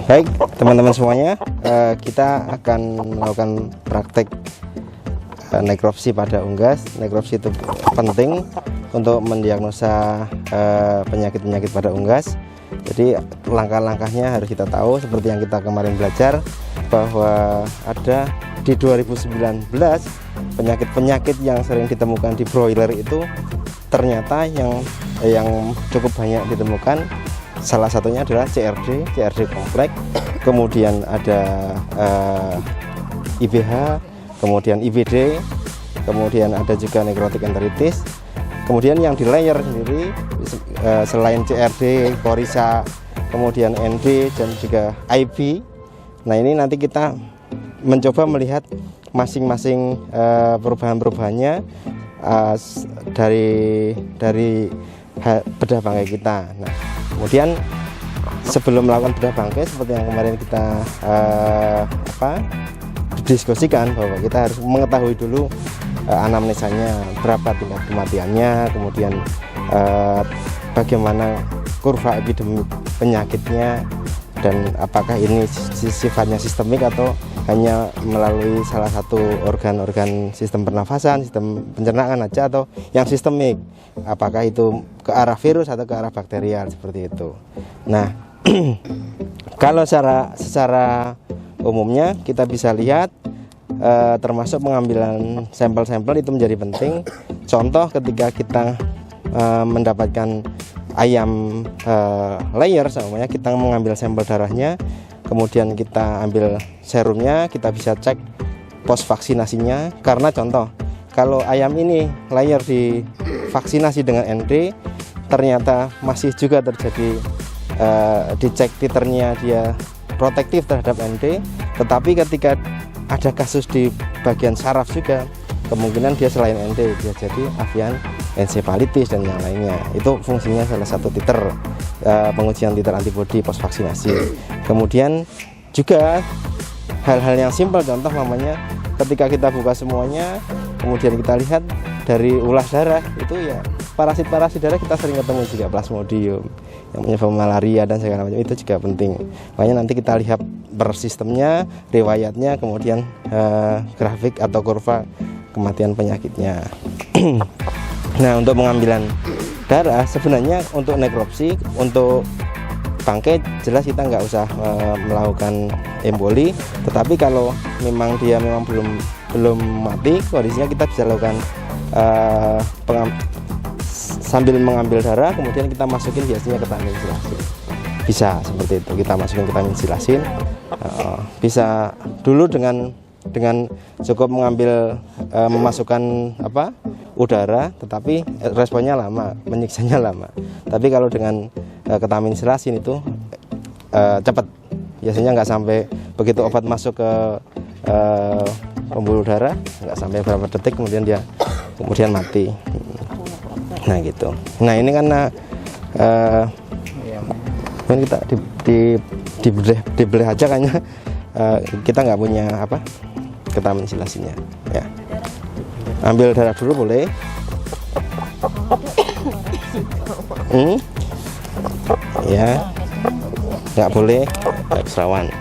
Baik teman-teman semuanya, kita akan melakukan praktek nekropsi pada unggas. Nekropsi itu penting untuk mendiagnosa penyakit-penyakit pada unggas. Jadi langkah-langkahnya harus kita tahu, seperti yang kita kemarin belajar bahwa ada di 2019 penyakit-penyakit yang sering ditemukan di broiler itu ternyata yang cukup banyak ditemukan. Salah satunya adalah CRD kompleks, kemudian ada IBH, kemudian IBD, kemudian ada juga nekrotik enteritis. Kemudian yang di layer sendiri selain CRD, Coryza, kemudian ND dan juga IB. Nah, ini nanti kita mencoba melihat masing-masing perubahan-perubahannya dari bedah bangkai kita. Nah, kemudian sebelum melakukan bedah bangkai seperti yang kemarin kita diskusikan, bahwa kita harus mengetahui dulu anamnesanya, berapa tingkat kematiannya, kemudian bagaimana kurva epidemi penyakitnya, dan apakah ini sifatnya sistemik atau hanya melalui salah satu organ-organ sistem pernafasan, sistem pencernaan aja, atau yang sistemik, apakah itu ke arah virus atau ke arah bakterial, seperti itu. Nah, kalau secara umumnya kita bisa lihat termasuk pengambilan sampel-sampel itu menjadi penting. Contoh ketika kita mendapatkan ayam layer, semuanya kita mengambil sampel darahnya, kemudian kita ambil serumnya, kita bisa cek pos vaksinasinya. Karena contoh, kalau ayam ini layer divaksinasi dengan ND, ternyata masih juga terjadi dicek titernya dia protektif terhadap ND, tetapi ketika ada kasus di bagian saraf juga, kemungkinan dia selain ND dia jadi avian encephalitis dan yang lainnya. Itu fungsinya salah satu titer, pengujian titer antibodi pos vaksinasi. Kemudian juga hal-hal yang simpel, contoh namanya ketika kita buka semuanya, kemudian kita lihat dari ulas darah itu ya parasit-parasit darah kita sering ketemu juga, plasmodium yang menyebabkan malaria dan segala macam, itu juga penting. Makanya nanti kita lihat per sistemnya, riwayatnya, kemudian grafik atau kurva kematian penyakitnya. Nah, untuk pengambilan darah sebenarnya untuk nekropsi, untuk bangkai jelas kita nggak usah melakukan emboli, tetapi kalau memang dia belum mati kondisinya, kita bisa lakukan sambil mengambil darah, kemudian kita masukin biasanya ketamin silasin. Bisa seperti itu, kita masukin ketamin silasin. Bisa dulu dengan cukup mengambil memasukkan udara, tetapi responnya lama, menyiksanya lama. Tapi kalau dengan ketamin silasin itu cepat, biasanya nggak sampai begitu obat masuk ke pembuluh darah, nggak sampai berapa detik kemudian dia mati. Nah gitu. Nah ini karena kan kita dibeleh aja kayaknya, kita nggak punya ketamin silasinya ya. Ambil darah dulu boleh. Ya, nggak boleh serawan.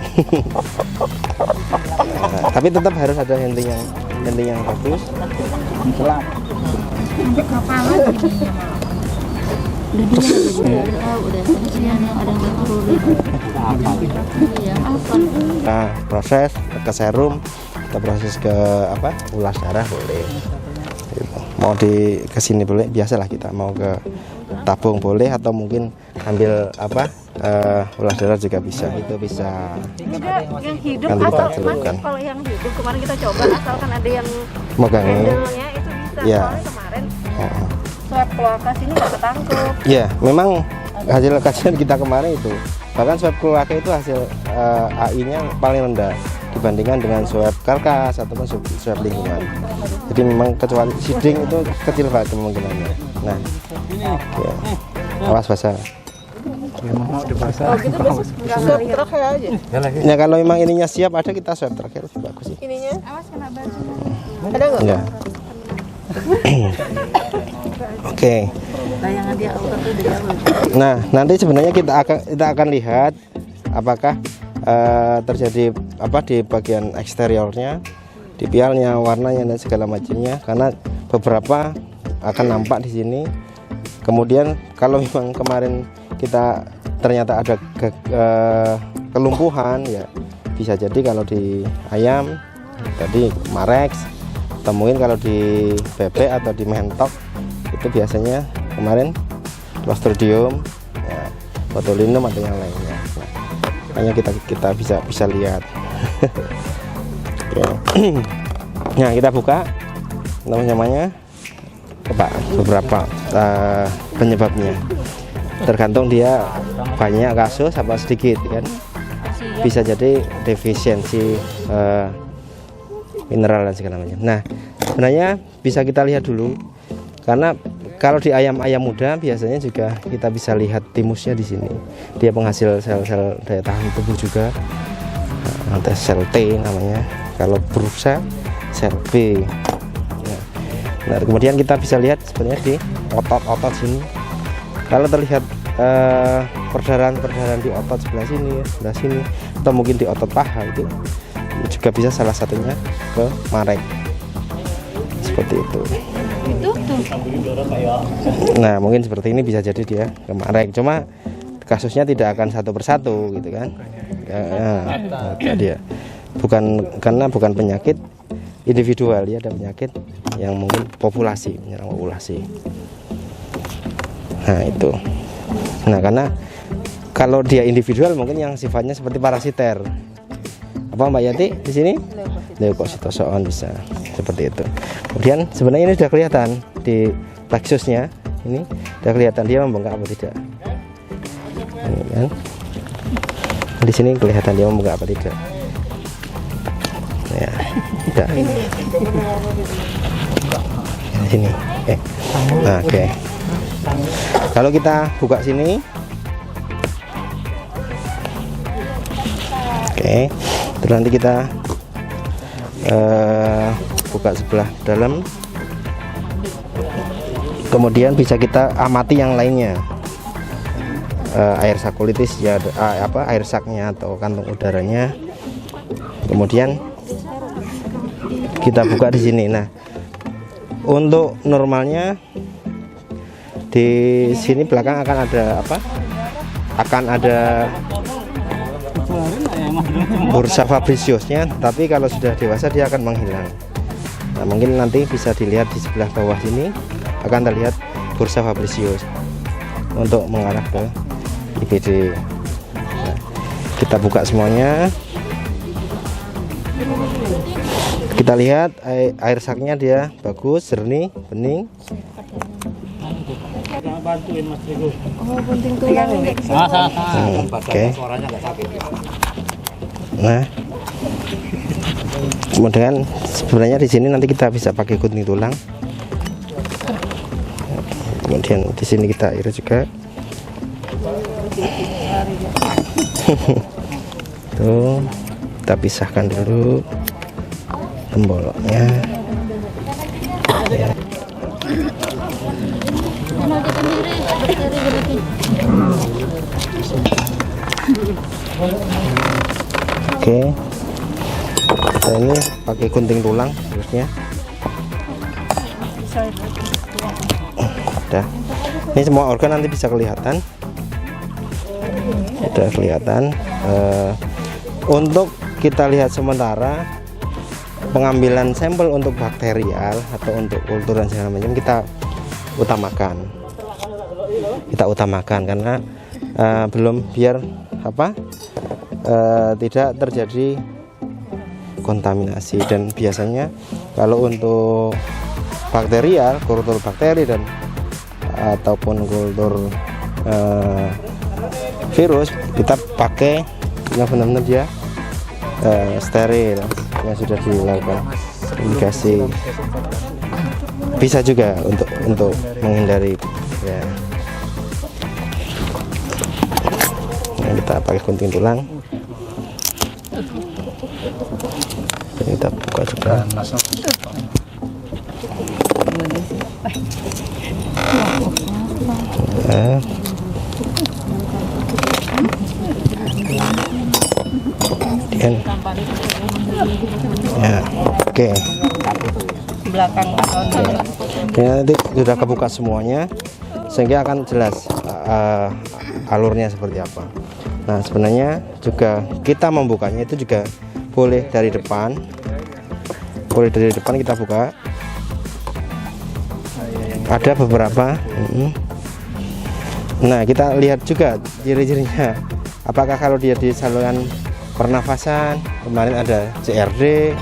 Nah, tapi tetap harus ada henting yang bagus. Nah, proses ke serum, kita proses ke ulas darah boleh. Mau ke sini boleh, biasalah kita mau ke tabung boleh, atau mungkin ambil ulas darah juga bisa. Itu bisa juga yang hidup, nanti kita celupkan. Kalau yang hidup kemarin kita coba, asalkan ada yang megangnya handle-nya itu bisa. Ya. Soalnya kemarin swab kloaka sini nggak ketangkep. Ya, memang hasil kajian kita kemarin itu, bahkan swab kloaka itu hasil AI-nya paling rendah dibandingkan dengan swab karkas ataupun swab lingkungan. Jadi memang kecuali siding itu kecil banget kemungkinannya. Nah, ya. Awas basah. Swab terakhir aja. Ya kalau memang ininya siap, ada kita swab terakhir lebih bagus sih. Ininya awas kena baju. Ada nggak? Ya. Oke. Nah, nanti sebenarnya kita akan lihat apakah terjadi apa di bagian eksteriornya, di pialnya, warnanya dan segala macamnya, karena beberapa akan nampak di sini. Kemudian kalau memang kemarin kita ternyata ada kelumpuhan, ya bisa jadi kalau di ayam tadi Marex, temuin kalau di bebek atau di mentok itu biasanya kemarin Clostridium, ya, botulinum atau yang lainnya. Hanya kita bisa lihat. Ya. Nah, kita buka namanya beberapa penyebabnya. Tergantung dia banyak kasus apa sedikit kan. Bisa jadi defisiensi mineral dan segala macam. Nah, sebenarnya bisa kita lihat dulu, karena kalau di ayam-ayam muda biasanya juga kita bisa lihat timusnya di sini. Dia penghasil sel-sel daya tahan tubuh juga. Nanti sel T namanya. Kalau berusaha sel B. Nah, kemudian kita bisa lihat sebenarnya di otot-otot sini. Kalau terlihat perdarahan di otot sebelah sini, atau mungkin di otot paha, itu juga bisa salah satunya ke Marek. Seperti itu. Nah, mungkin seperti ini bisa jadi dia ke Marek. Cuma kasusnya tidak akan satu persatu gitu kan. Dia bukan penyakit individual, ya ada penyakit yang mungkin menyerang populasi. Nah, itu. Nah, karena kalau dia individual mungkin yang sifatnya seperti parasiter. Apa Mbak Yati di sini? Leukositozoon bisa seperti itu. Kemudian sebenarnya ini sudah kelihatan di plexusnya, ini sudah kelihatan dia membengkak apa tidak. Ini kan. Di sini kelihatan dia membengkak apa tidak. Ya, tidak. Di sini. Nah, oke. Kalau kita buka sini, oke, terus nanti kita buka sebelah dalam, kemudian bisa kita amati yang lainnya, air sakulitis ya, air saknya atau kantung udaranya. Kemudian kita buka di sini. Nah, untuk normalnya di sini belakang akan ada apa? Akan ada bursa Fabriciusnya, tapi kalau sudah dewasa dia akan menghilang. Nah, mungkin nanti bisa dilihat di sebelah bawah sini akan terlihat bursa Fabricius untuk mengarah ke IBD. Nah, kita buka semuanya. Kita lihat air saknya dia bagus, jernih, bening. Oke. Nah, kemudian sebenarnya di sini nanti kita bisa pakai gunting tulang. Kemudian di sini kita iris juga. Tuh, kita pisahkan dulu temboloknya. Ya. Oke, kita ini pakai gunting tulang terusnya. Udah. Ini semua organ nanti bisa kelihatan. Sudah kelihatan. Untuk kita lihat sementara pengambilan sampel untuk bakterial atau untuk kultur dan segala macam kita utamakan karena belum biar tidak terjadi kontaminasi. Dan biasanya kalau untuk bakterial, kultur bakteri dan ataupun kultur virus, kita pakai yang benar-benar dia steril yang sudah dilakukan indikasi. Bisa juga untuk menghindari ya. Nah, kita pakai gunting tulang. Ini kita buka juga. Nah. kemudian ya oke. Belakang Ya, nanti sudah kebuka semuanya sehingga akan jelas alurnya seperti apa. Nah sebenarnya juga kita membukanya itu juga boleh dari depan, kita buka. Ada beberapa. Nah kita lihat juga ciri-cirinya, apakah kalau dia di saluran pernafasan, kemarin ada CRD,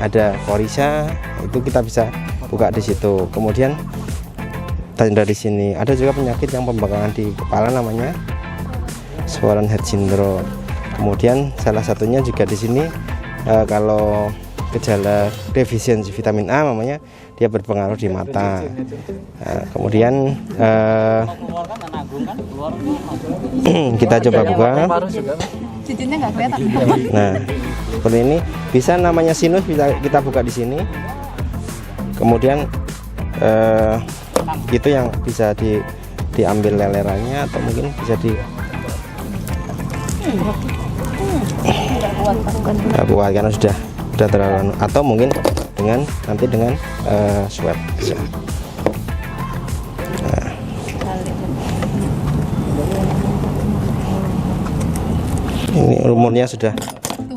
ada Korisa, itu kita bisa buka di situ. Kemudian tanda di sini ada juga penyakit yang pembengkakan di kepala namanya swollen head syndrome. Kemudian salah satunya juga di sini kalau gejala defisiensi vitamin A namanya, dia berpengaruh di mata. Kemudian kita coba buka. cincinnya nggak kelihatan. Nah seperti ini, bisa namanya sinus, bisa kita buka di sini. Kemudian itu yang bisa diambil lelerannya, atau mungkin bisa nggak kuat karena sudah terlalu, atau mungkin nanti dengan swab bisa. Ini umurnya sudah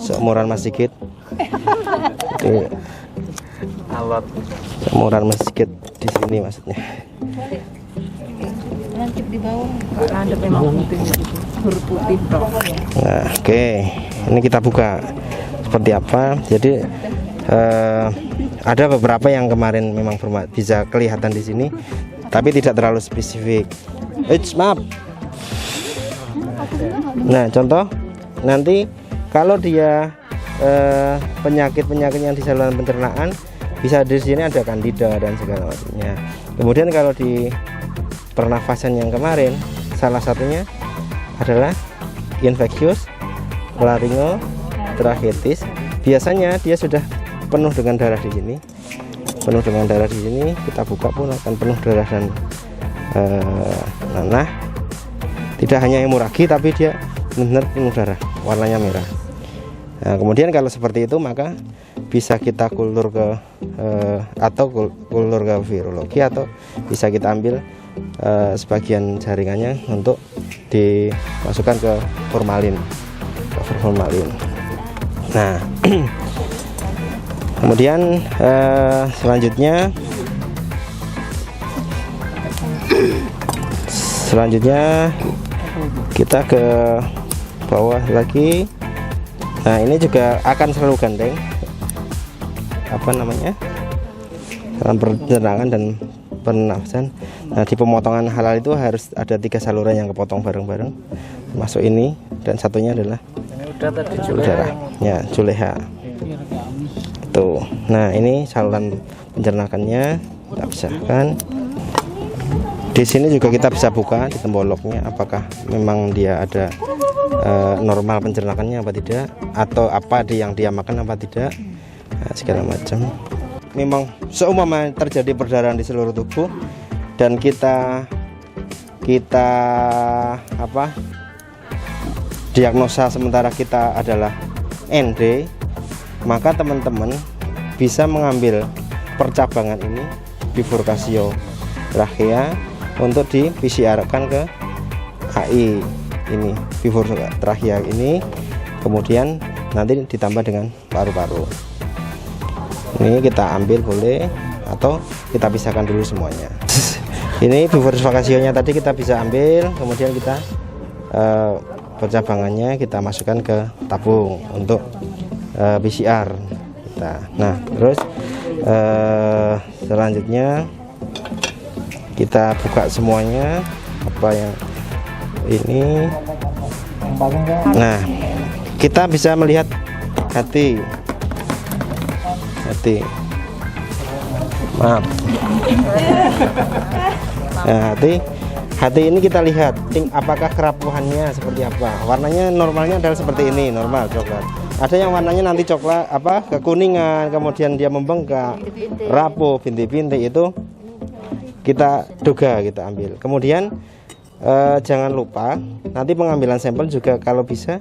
seumuran Mas Sigit. Alat Seumuran Mas Sigit di sini maksudnya. Lancip di bawah. Ada memang huruf putih. Nah, oke. Ini kita buka seperti apa. Jadi ada beberapa yang kemarin memang bisa kelihatan di sini, tapi tidak terlalu spesifik. Maaf. Nah, contoh nanti kalau dia penyakit yang di saluran pencernaan, bisa di sini ada Candida dan segala macamnya. Kemudian kalau di pernafasan yang kemarin, salah satunya adalah infeksius laringotrachetis. Biasanya dia sudah penuh dengan darah di sini. Kita buka pun akan penuh darah dan nanah. Tidak hanya hemoragi, tapi dia benar-benar penuh darah, warnanya merah. Nah, kemudian kalau seperti itu, maka bisa kita kultur ke virologi, atau bisa kita ambil sebagian jaringannya untuk dimasukkan ke formalin. Nah kemudian selanjutnya kita ke bawah lagi. Nah ini juga akan selalu gandeng dalam pencernaan dan pernafasan. Nah di pemotongan halal itu harus ada 3 saluran yang kepotong bareng-bareng, masuk ini, dan satunya adalah udara ya, juleha tuh. Nah ini saluran pencernaannya kita pisahkan. Di sini juga kita bisa buka di temboloknya, apakah memang dia ada normal pencernaannya apa tidak, atau apa yang dia makan apa tidak, segala macam. Memang seumpama terjadi perdarahan di seluruh tubuh dan kita diagnosa sementara kita adalah ND, maka teman-teman bisa mengambil percabangan ini, bifurcatio trachea, untuk di PCR kan ke AI ini, bifurcatio trachea ini, kemudian nanti ditambah dengan paru-paru. Ini kita ambil boleh, atau kita pisahkan dulu semuanya. Ini bifurcatio-nya tadi kita bisa ambil, kemudian kita percabangannya kita masukkan ke tabung untuk PCR kita. Nah terus selanjutnya kita buka semuanya, apa yang ini. Nah kita bisa melihat hati, maaf. Nah, hati ini kita lihat apakah kerapuhannya seperti apa. Warnanya normalnya adalah seperti ini, normal coklat. Ada yang warnanya nanti coklat kekuningan, kemudian dia membengkak, rapuh, bintik-bintik, itu kita duga, kita ambil. Kemudian jangan lupa nanti pengambilan sampel juga kalau bisa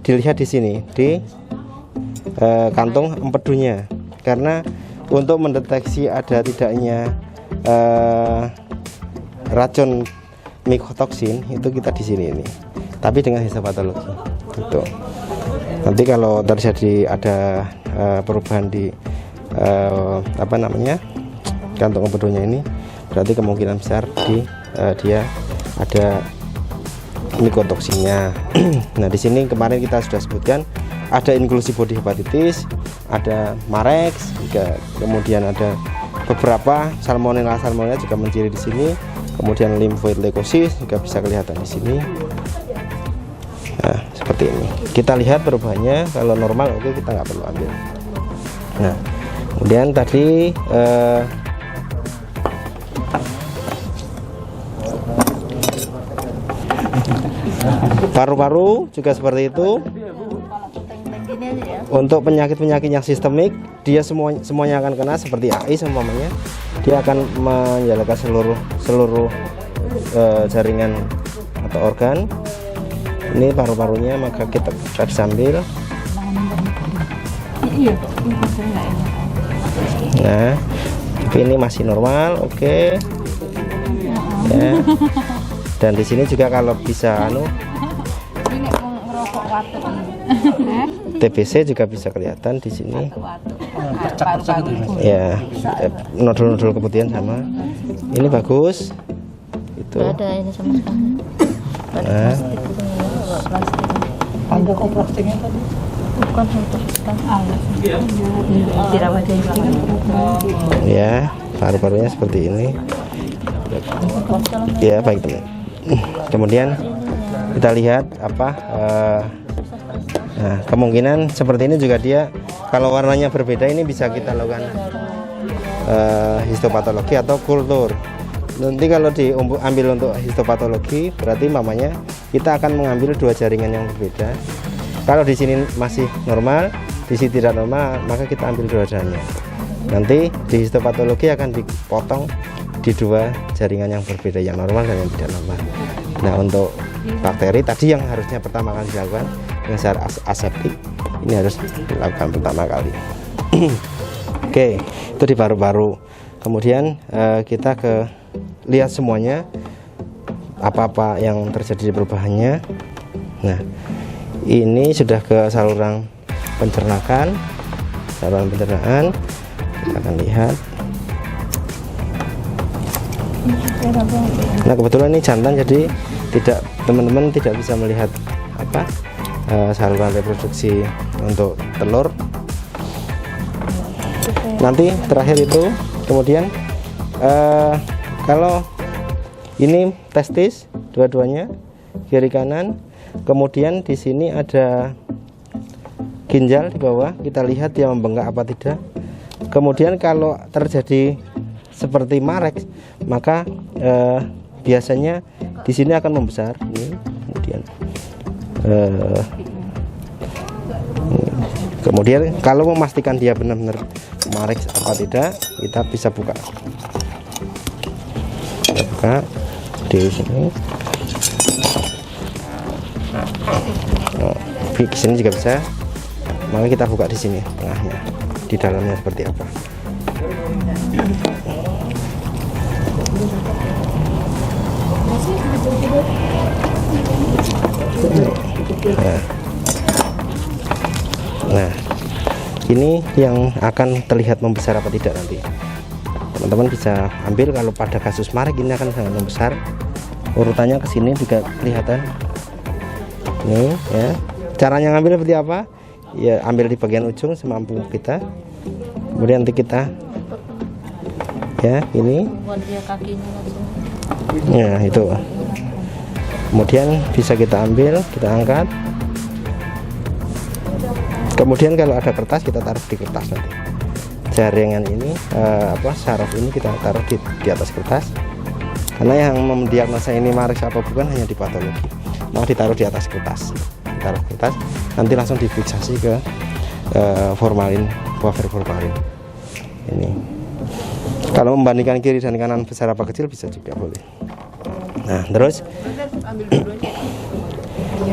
dilihat di sini, di kantung empedunya, karena untuk mendeteksi ada tidaknya racun mikotoksin itu kita di sini ini, tapi dengan histopatologi gitu. Nanti kalau terjadi ada perubahan di kantung empedunya ini, berarti kemungkinan besar dia ada mikotoksinnya. Nah, di sini kemarin kita sudah sebutkan ada inclusive body hepatitis, ada Marex, juga kemudian ada beberapa salmonella juga menciri di sini. Kemudian lymphoid leukosis juga bisa kelihatan di sini. Nah, seperti ini. Kita lihat perubahannya. Kalau normal, oke, kita nggak perlu ambil. Nah, kemudian tadi paru-paru juga seperti itu. Untuk penyakit-penyakit yang sistemik, dia semuanya akan kena, seperti AIDS umpamanya. Dia akan menjalankan seluruh jaringan atau organ. Ini paru-parunya, maka kita sambil. Nah, tapi ini masih normal, oke. Ya. Dan di sini juga kalau bisa TBC juga bisa kelihatan di sini. Ya, nodul-nodul keputihan sama. Ini bagus. Itu. Ada ini sama sekali. Nah. Plastiknya tadi. Bukan Ya, paru-parunya seperti ini. Ya, baik teman. Kemudian kita lihat nah, kemungkinan seperti ini juga dia, kalau warnanya berbeda ini bisa kita lakukan histopatologi atau kultur. Nanti kalau diambil untuk histopatologi, berarti mamanya kita akan mengambil dua jaringan yang berbeda. Kalau di sini masih normal, di sini tidak normal, maka kita ambil dua-duanya. Nanti di histopatologi akan dipotong di dua jaringan yang berbeda, yang normal dan yang tidak normal. Nah, untuk bakteri tadi yang harusnya pertama kali dilakukan yang secara aseptik, ini harus dilakukan pertama kali. Oke, itu di paru-paru. Kemudian kita lihat semuanya apa-apa yang terjadi perubahannya. Nah, ini sudah ke saluran pencernaan. Kita akan lihat. Nah, kebetulan ini jantan, jadi teman-teman tidak bisa melihat saluran reproduksi untuk telur. Nanti terakhir itu, kemudian kalau ini testis dua-duanya kiri kanan, kemudian di sini ada ginjal di bawah, kita lihat dia membengkak apa tidak. Kemudian kalau terjadi seperti Marex, maka biasanya di sini akan membesar. Ini kemudian kalau memastikan dia benar-benar Marex apa tidak, kita bisa buka. Kita buka di sini. Di sini juga bisa. Maka kita buka di sini tengahnya, di dalamnya seperti apa. Nah, ini yang akan terlihat membesar apa tidak nanti. Teman-teman bisa ambil, kalau pada kasus Marex ini akan sangat membesar. Urutannya ke sini juga kelihatan. Nih ya. Caranya ngambil seperti apa? Ya, ambil di bagian ujung semampu kita. Kemudian nanti kita ini. Ya, itu. Kemudian bisa kita ambil, kita angkat. Kemudian kalau ada kertas, kita taruh di kertas nanti. Jaringan ini saraf ini kita taruh di atas kertas. Karena yang mendiagnosa ini Marex apa bukan hanya di patologi, maka ditaruh di atas kertas. Taruh kertas, nanti langsung difiksasi ke formalin, wafer formalin. Ini. Kalau membandingkan kiri dan kanan besar apa kecil bisa juga boleh. Nah, terus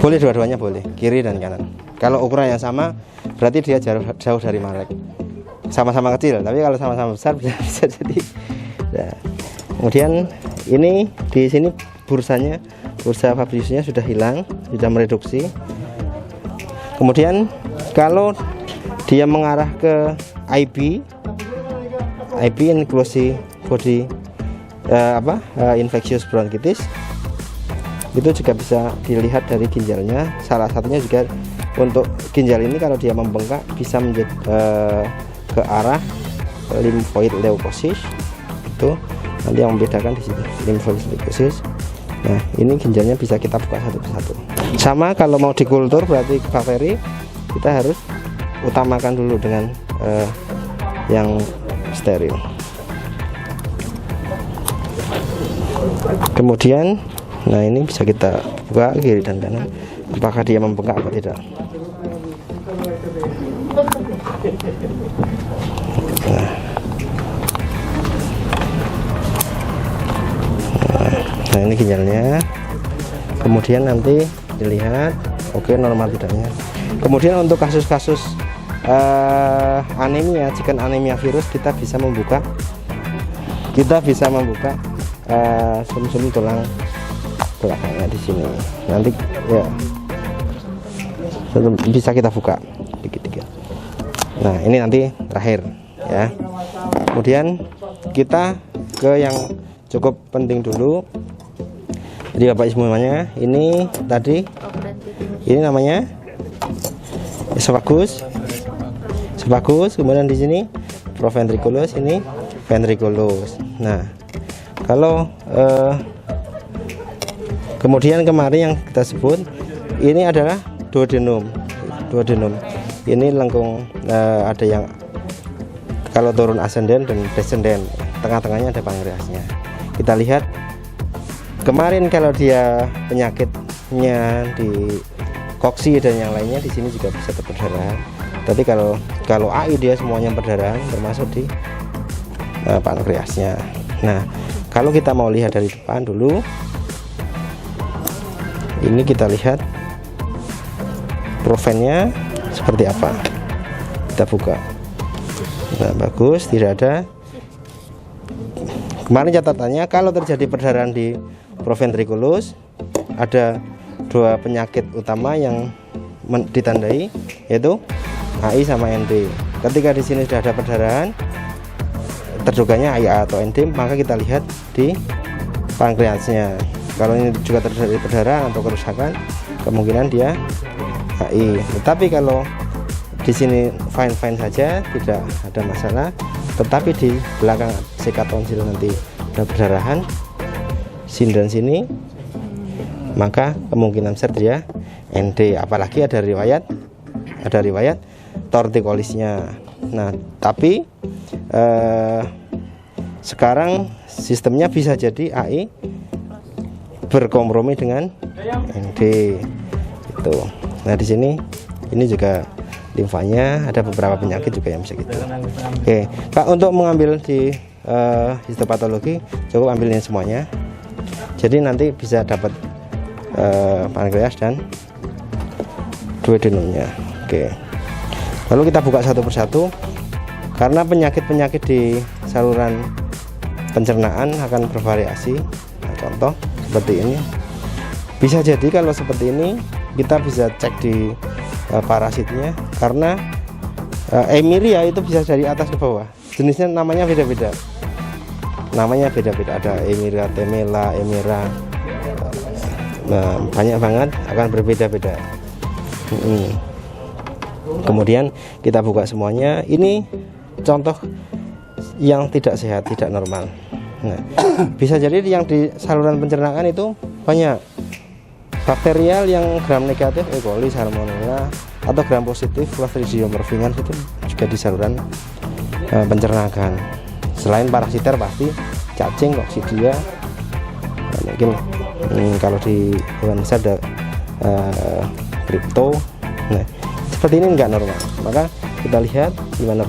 Boleh dua-duanya boleh, kiri dan kanan. Kalau ukuran yang sama berarti dia jauh dari Malek. Sama-sama kecil, tapi kalau sama-sama besar bisa jadi. Nah, kemudian ini di sini bursanya, bursa Fabriciusnya sudah hilang, sudah mereduksi. Kemudian kalau dia mengarah ke IB inclusive body infectious bronchitis, itu juga bisa dilihat dari ginjalnya. Salah satunya juga untuk ginjal ini kalau dia membengkak bisa menjadi ke arah lymphoid leukosis. Itu nanti yang membedakan di sini lymphoid leukosis. Nah, ini ginjalnya bisa kita buka satu persatu. Sama kalau mau dikultur berarti bakteri, kita harus utamakan dulu dengan yang steril. Kemudian, nah ini bisa kita buka kiri dan kanan, apakah dia membengkak atau tidak. Nah, ini ginjalnya. Kemudian nanti dilihat, oke, normal tidaknya. Kemudian untuk kasus-kasus anemia, jika anemia virus, kita bisa membuka sum-sum tulang belakangnya di sini. Nanti ya bisa kita buka dikit-dikit. Nah, ini nanti terakhir ya. Kemudian kita ke yang cukup penting dulu. Jadi Bapak Ibu semuanya, ini tadi ini namanya esophagus. Kemudian di sini proventriculus, ini ventriculus. Nah, kalau kemudian kemarin yang kita sebut ini adalah duodenum. Ini lengkung, ada yang kalau turun ascendant dan descendant, tengah-tengahnya ada pankreasnya. Kita lihat kemarin kalau dia penyakitnya di koksi dan yang lainnya, di sini juga bisa perdarahan. Tapi kalau AI dia semuanya perdarahan, termasuk di pankreasnya. Nah, kalau kita mau lihat dari depan dulu, ini kita lihat provennya seperti apa. Kita buka. Nah, bagus, tidak ada. Kemarin catatannya kalau terjadi perdarahan di proventriculus, ada dua penyakit utama yang ditandai, yaitu AI sama ND. Ketika di sini sudah ada perdarahan, terduganya IA atau ND, maka kita lihat di pankreasnya. Kalau ini juga terjadi perdarahan atau kerusakan, kemungkinan dia AI. Tetapi kalau di sini fine saja, tidak ada masalah. Tetapi di belakang sikat tonsil nanti ada perdarahan sini dan sini, maka kemungkinan besar dia ND. Apalagi ada riwayat tortikolisnya. Nah, tapi sekarang sistemnya bisa jadi AI berkompromi dengan ND itu. Nah, di sini ini juga limfanya, ada beberapa penyakit juga yang bisa gitu. Oke, Pak, untuk mengambil di histopatologi cukup ambilin semuanya. Jadi nanti bisa dapat pankreas dan duodenumnya. Oke. Lalu kita buka satu persatu, karena penyakit-penyakit di saluran pencernaan akan bervariasi. Nah, contoh seperti ini. Bisa jadi kalau seperti ini kita bisa cek di parasitnya, karena Emiria itu bisa dari atas ke bawah. Jenisnya namanya beda-beda. Ada Emiria temela, Emira, banyak banget, akan berbeda-beda. Kemudian kita buka semuanya. Ini contoh yang tidak sehat, tidak normal. Nah, bisa jadi yang di saluran pencernaan itu banyak bakterial yang gram negatif, E. coli, salmonella, atau gram positif, Clostridium perfringens, itu juga di saluran pencernaan. Selain parasiter pasti cacing, coccidia, mungkin kalau di hewan besar ada kripto. Nah, seperti ini enggak normal, maka kita lihat gimana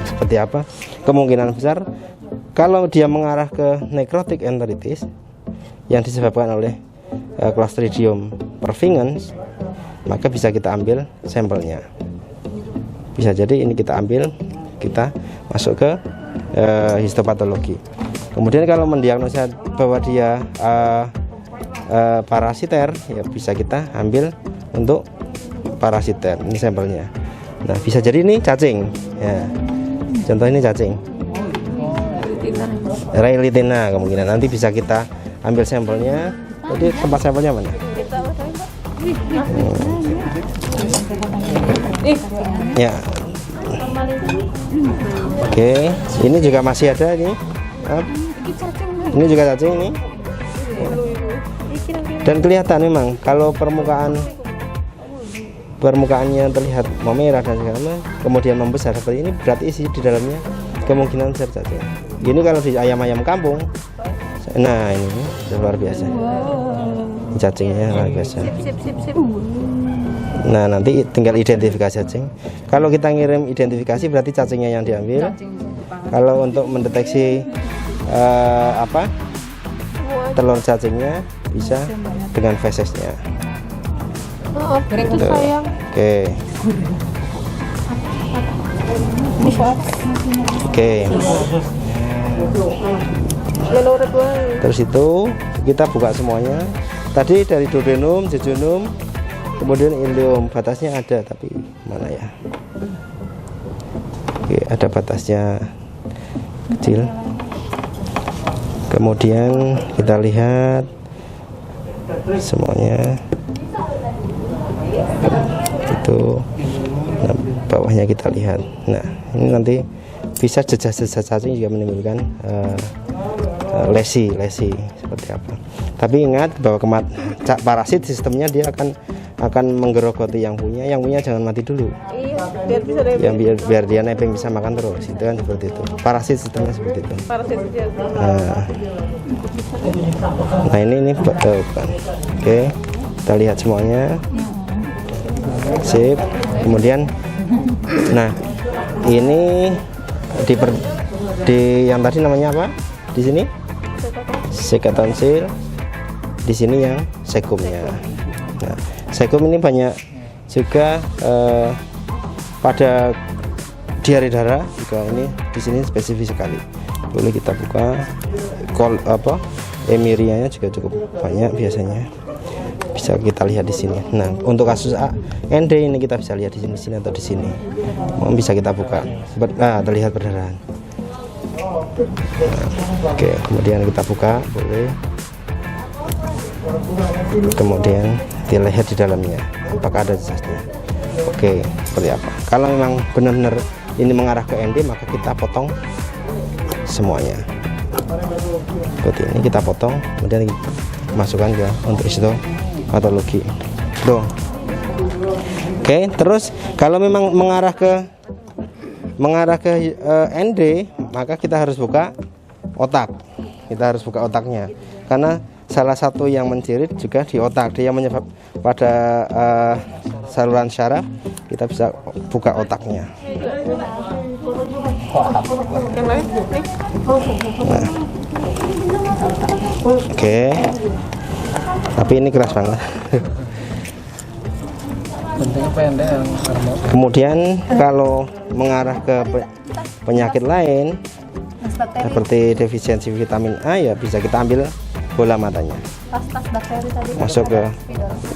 seperti apa. Kemungkinan besar kalau dia mengarah ke necrotic enteritis yang disebabkan oleh Clostridium pervingens, maka bisa kita ambil sampelnya. Bisa jadi ini kita ambil, kita masuk ke histopatologi. Kemudian kalau mendiagnosa bahwa dia parasiter, ya bisa kita ambil untuk parasiter. Ini sampelnya. Nah, bisa jadi ini cacing. Ya. Contoh ini cacing. Railitina kemungkinan nanti bisa kita ambil sampelnya. Jadi tempat sampelnya mana? Ya. Oke, ini juga masih ada ini. Ini juga cacing ini. Dan kelihatan memang kalau permukaannya terlihat memerah dan segala, kemudian membesar seperti ini, berarti isi di dalamnya kemungkinan besar cacing. Gini kalau di ayam-ayam kampung, nah ini luar biasa. Cacingnya luar biasa. Nah, nanti tinggal identifikasi cacing. Kalau kita ngirim identifikasi berarti cacingnya yang diambil. Kalau untuk mendeteksi telur cacingnya bisa dengan fesesnya. Oke. Terus itu kita buka semuanya. Tadi dari duodenum, jejunum, kemudian ileum, batasnya ada tapi mana ya? Oke, ada batasnya kecil. Kemudian kita lihat semuanya itu, nah, bawahnya kita lihat. Nah, ini nanti bisa jejak-jejak cacing juga menimbulkan lesi seperti apa. Tapi ingat bahwa parasit sistemnya dia akan menggerogoti yang punya jangan mati dulu. Iya, biar dia nebeng bisa makan terus. Itu kan seperti itu. Parasit sistemnya seperti itu. Nah, ini bukan. Oke, kita lihat semuanya. Sip. Kemudian, nah ini di yang tadi namanya apa? Di sini sekatonsil. Di sini yang sekumnya. Nah, sekum ini banyak juga pada diare darah juga, ini di sini spesifik sekali. Boleh kita buka. Emirianya juga cukup banyak biasanya. Bisa kita lihat di sini. Nah, untuk kasus ND ini kita bisa lihat di sini atau di sini. Bisa kita buka. Terlihat perdarahan. Nah, oke, kemudian kita buka, boleh. Kemudian dilihat di dalamnya apakah ada jejaknya. Oke, seperti apa. Kalau memang benar-benar ini mengarah ke ND, maka kita potong semuanya. Seperti ini kita potong, kemudian kita masukkan ke untuk histopatologi. Tuh. Oke, terus kalau memang mengarah ke ND, maka kita harus buka otak. Kita harus buka otaknya, karena salah satu yang mencirit juga di otak, dia menyebab pada saluran syaraf. Kita bisa buka otaknya. Nah. Oke. Tapi ini keras banget. Kemudian kalau mengarah ke penyakit lain seperti defisiensi vitamin A, ya bisa kita ambil bola matanya. Masuk ke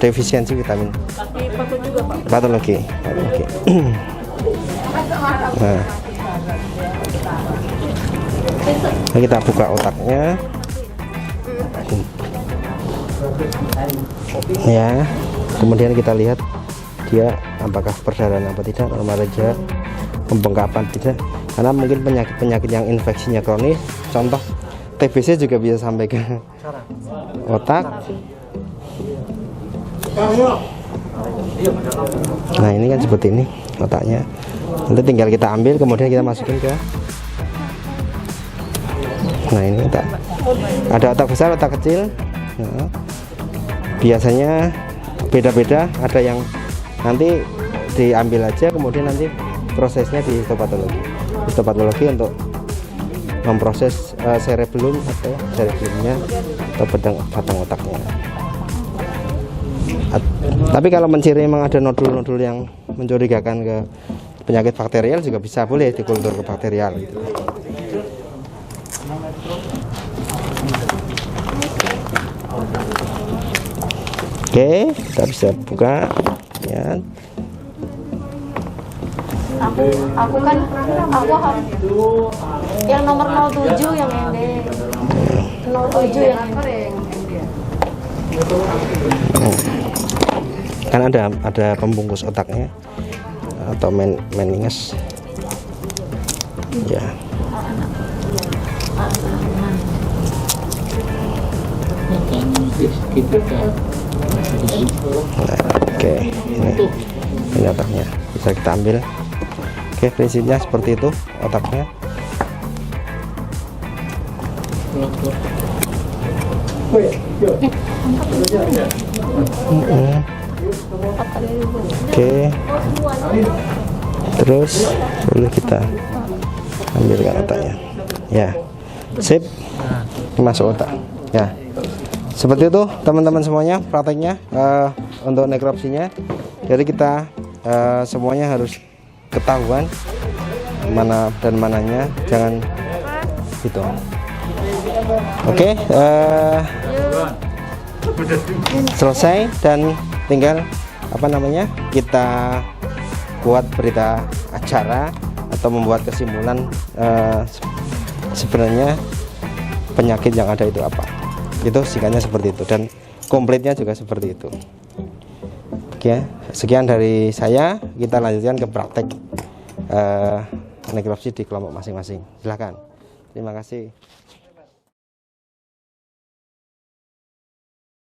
defisiensi vitamin. Patologi. Nah, kita buka otaknya. Ya, kemudian kita lihat dia apakah perdarahan apa tidak, normal aja, pembengkapan tidak, karena mungkin penyakit yang infeksinya kronis, contoh TBC juga bisa sampai ke otak. Nah, ini kan seperti ini otaknya. Nanti tinggal kita ambil, kemudian kita masukin ke. Nah, ini otak. Ada otak besar, otak kecil. Nah, biasanya beda-beda. Ada yang nanti diambil aja, kemudian nanti prosesnya di histopatologi. Histopatologi untuk memproses cerebellum atau cerebellumnya atau batang otaknya. Tapi kalau menciri memang ada nodul-nodul yang mencurigakan ke penyakit bakterial juga bisa, boleh dikultur ke bakterial gitu. Oke, kita bisa buka ya. Aku harus yang nomor 07 yang ND. 07 yang ND. Kan ada pembungkus otaknya atau meninges ya. Nah, oke, ini otaknya bisa kita ambil. Oke, prinsipnya seperti itu otaknya. Oke, terus boleh kita ambilkan otaknya ya. Sip, masuk otak ya. Seperti itu teman-teman semuanya prakteknya untuk nekropsinya. Jadi kita semuanya harus ketahuan mana dan mananya, jangan gitu. Oke, selesai dan tinggal apa namanya, kita buat berita acara atau membuat kesimpulan sebenarnya penyakit yang ada itu apa. Itu singkatnya seperti itu dan komplitnya juga seperti itu. Oke, sekian dari saya. Kita lanjutkan ke praktek nekropsi di kelompok masing-masing. Silahkan. Terima kasih.